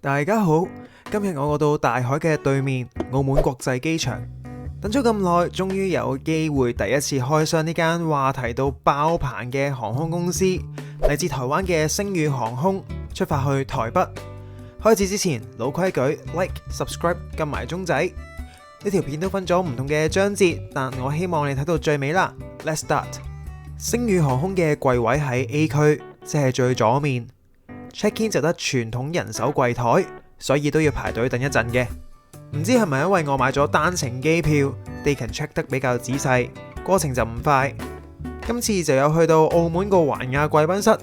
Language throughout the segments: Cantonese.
大家好，今日我到大海嘅對面澳門國際機場，等咗咁耐，終於有機會第一次開箱呢間話題到爆棚嘅航空公司，嚟自台灣嘅星宇航空，出發去台北。開始之前，老規矩 like、subscribe 撳埋鐘仔。呢條片都分咗唔同嘅章節，但我希望你睇到最尾啦。Let's start。星宇航空嘅櫃位喺 A 區，即係最左面。check in 就得傳統人手櫃台，所以都要排隊等一陣嘅。唔知係咪因為我買咗單程機票，地勤 check 得比較仔細，過程就唔快。今次就有去到澳門個環亞貴賓室，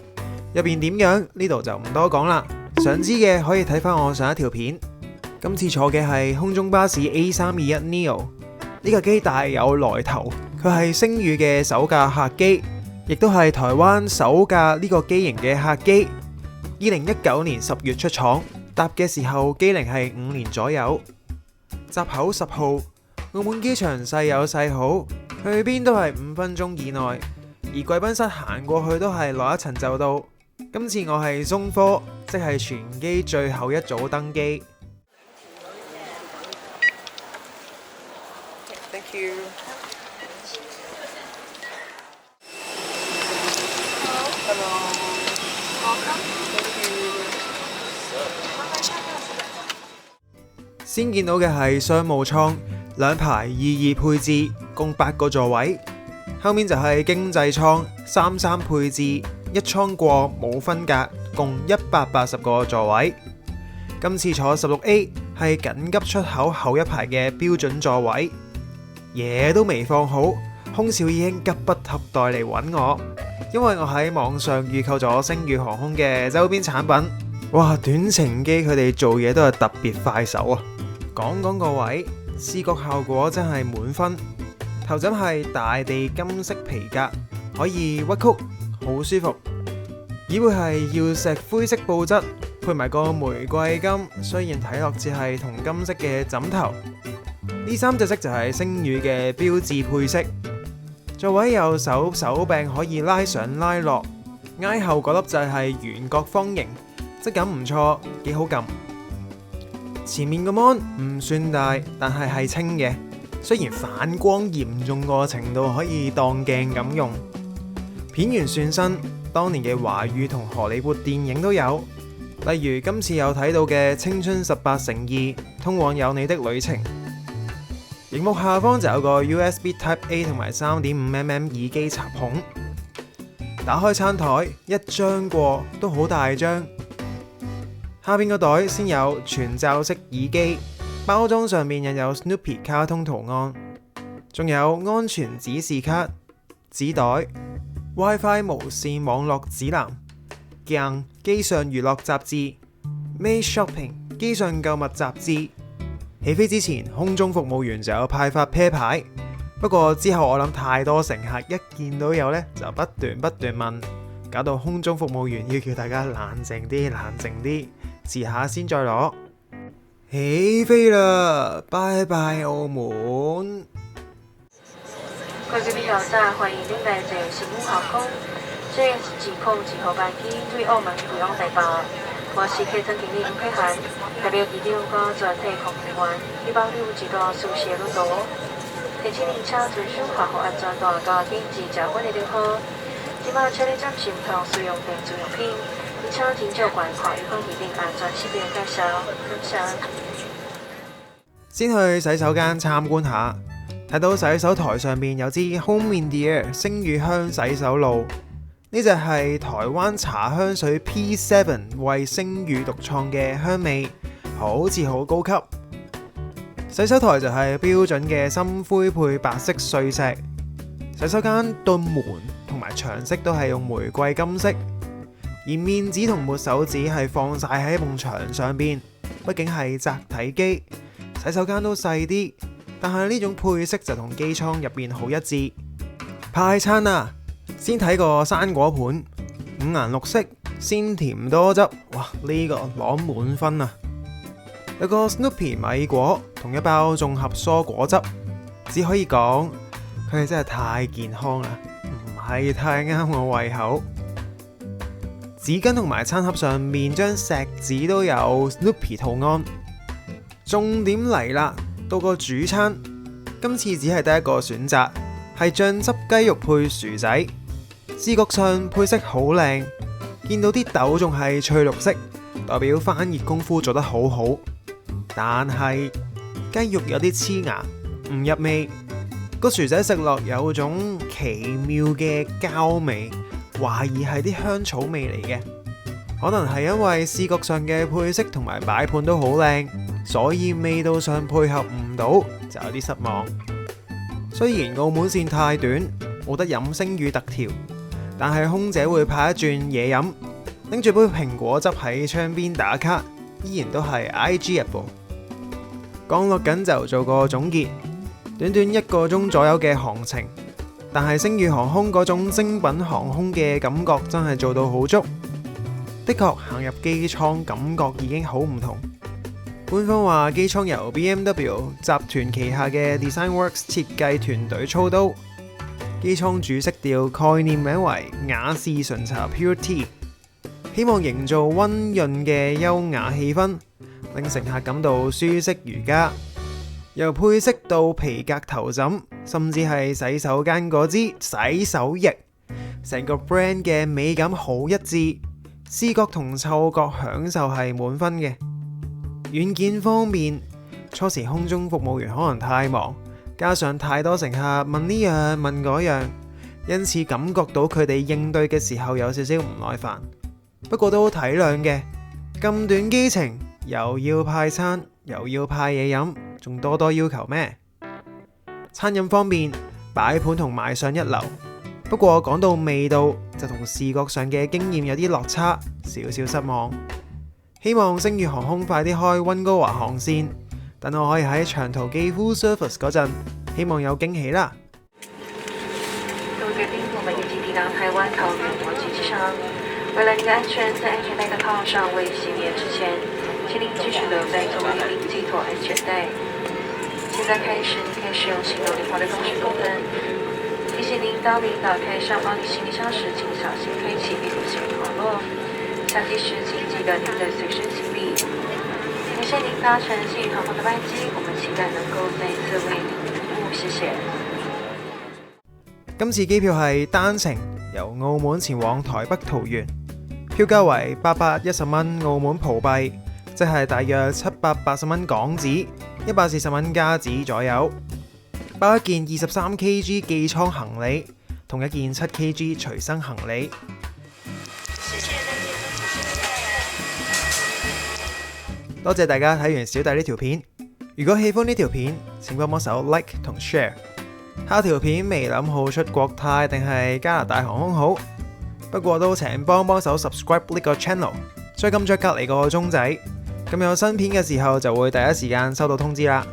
入邊點樣呢度就唔多講啦。想知嘅可以睇翻我上一條片。今次坐嘅係空中巴士 A321neo， 呢架機大有來頭，佢係星宇嘅首架客機，亦都係台灣首架呢個機型嘅客機。2019年10月出廠，搭嘅時候機齡係5年左右。閘口10號，澳門機場細有細好，去邊都係5分鐘以內，而貴賓室行過去都係落一層就到。今次我係中科，即係全機最後一組登機。Thank you。先見到嘅係商務艙，兩排22配置，共8個座位。後面就係經濟艙，33配置，一艙過冇分隔，共180個座位。今次坐 16A 係緊急出口後一排嘅標準座位。嘢都未放好，空少已經急不及待嚟揾我，因為我喺網上預購咗星宇航空嘅周邊產品。哇，短程機佢哋做嘢都係特別快手啊！講個位，視覺效果真係滿分。頭枕係大地金色皮革，可以屈曲，好舒服。椅背係曜石灰色布質，配埋個玫瑰金，雖然睇落似係同金色嘅枕頭。呢3隻色就係星宇嘅標誌配色。座位有手柄可以拉上拉落，挨後嗰粒掣係圓角方形，質感唔錯，幾好撳。前面個 mon 唔算大，但係清嘅，雖然反光嚴重個程度可以當鏡咁用。片源算新，當年嘅華語同荷里活電影都有，例如今次有睇到嘅《青春18+2》，通往有你的旅程。螢幕下方就有個 USB Type A 同埋 3.5mm 耳機插孔。打開餐台，一張過都好大張。下邊個袋先有全罩式耳機，包裝上面印有 Snoopy 卡通圖案，仲有安全指示卡、紙袋、WiFi 無線網絡指南、鏡機上娛樂雜誌、May Shopping 機上購物雜誌。起飛之前，空中服務員就有派發啤牌，不過之後我諗太多乘客一見到有呢，就不斷問，搞到空中服務員要叫大家冷靜啲，遲下先再攞。起飛啦，拜拜澳門！各位旅客，歡迎您來坐星宇航空702號班機對澳門不用代辦。我是客艙經理吳佩涵，代表機長和全體空服員，希望你有一段舒適的旅途。提醒您請遵守客戶安全大家緊急交管的留號。今晚車內暫時唔同使用電子用品，你請緊照關看與防疫定安全識別介紹。感謝。先去洗手間參觀下，睇到洗手台上面有支 Home in the Air 星宇香洗手露。呢隻係台灣茶香水 P7 為星宇獨創嘅香味，好似好高級。洗手台就係標準嘅深灰配白色碎石。洗手間對門同埋牆色都係用玫瑰金色，而面紙同抹手紙係放晒喺埲牆上邊。畢竟係窄體機，洗手間都細啲，但係呢種配色就同機艙入邊好一致。派餐啊！先睇個生果盤，5顏6色，鮮甜多汁，哇！呢個攞滿分啊！有個 Snoopy 米果同一包綜合蔬果汁，只可以講佢哋真係太健康啦，唔係太啱我胃口。紙巾同埋餐盒上面張錫紙都有 Snoopy 圖案。重點嚟啦，到個主餐，今次只係得一個選擇，係醬汁雞肉配薯仔。視覺上配色好靚，見到啲豆仲係翠綠色，代表翻熱功夫做得好好。但係雞肉有啲黐牙，唔入味。個薯仔食落有種奇妙嘅膠味，懷疑係啲香草味嚟嘅。可能係因為視覺上嘅配色同埋擺盤都好靚，所以味道上配合唔到，就有啲失望。雖然澳門線太短，冇得飲星宇特調，但係空姐會派一轉嘢飲，拎住杯蘋果汁喺窗邊打卡，依然都係 IGable。降落緊就做個總結，短短1個鐘左右嘅航程，但係星宇航空嗰種精品航空嘅感覺真係做到好足。的確行入機艙感覺已經好唔同。官方話機艙由 BMW 集團旗下嘅 DesignWorks 設計團隊操刀，機艙主色調概念名為雅士純茶 Pure Tea， 希望營造溫潤嘅優雅氣氛，令乘客感到舒適如家。由配色到皮革頭枕，甚至係洗手間嗰支洗手液，成個 brand 嘅美感好一致，視覺同嗅覺享受係滿分嘅。軟件方面，初時空中服務員可能太忙，加上太多乘客問呢樣問嗰樣，因此感覺到佢哋應對嘅時候有少少唔耐煩。不過都體諒嘅，咁短機程又要派餐又要派嘢飲，仲多多要求咩？餐飲方面，擺盤同賣相一流，不過講到味道就同視覺上嘅經驗有啲落差，少少失望。希望星宇航空快啲開溫哥華航線，等我可以喺長途機 full service 嗰陣，希望有驚喜啦。各位貴賓，我們已經抵達台灣桃園國際機場。為了您的安全，在安全帶的套上未熄滅之前，請您繼續留在座位並繫妥安全帶。現在開始，您可以使用行動電話的通訊功能。提醒您，當您打開上方的行李箱時，請小心推起並不幸滑落。下機時請記得您的隨身行李。感謝您搭乘星宇航空的班機，我們期待能夠再次為您服務，謝謝。今次機票係單程，由澳門前往台北桃園，票價為810蚊澳門葡幣，即係大約780蚊港紙，140蚊加紙左右，包一件23kg 寄艙行李，同一件7kg 隨身行李。多謝大家睇完小弟呢條片，如果喜歡呢條片，請幫手 like 同 share。下條片未諗好出國泰定係加拿大航空好，不過都請幫手 subscribe 呢個 channel， 再撳著隔離個鐘仔，咁有新片嘅時候就會第一時間收到通知啦。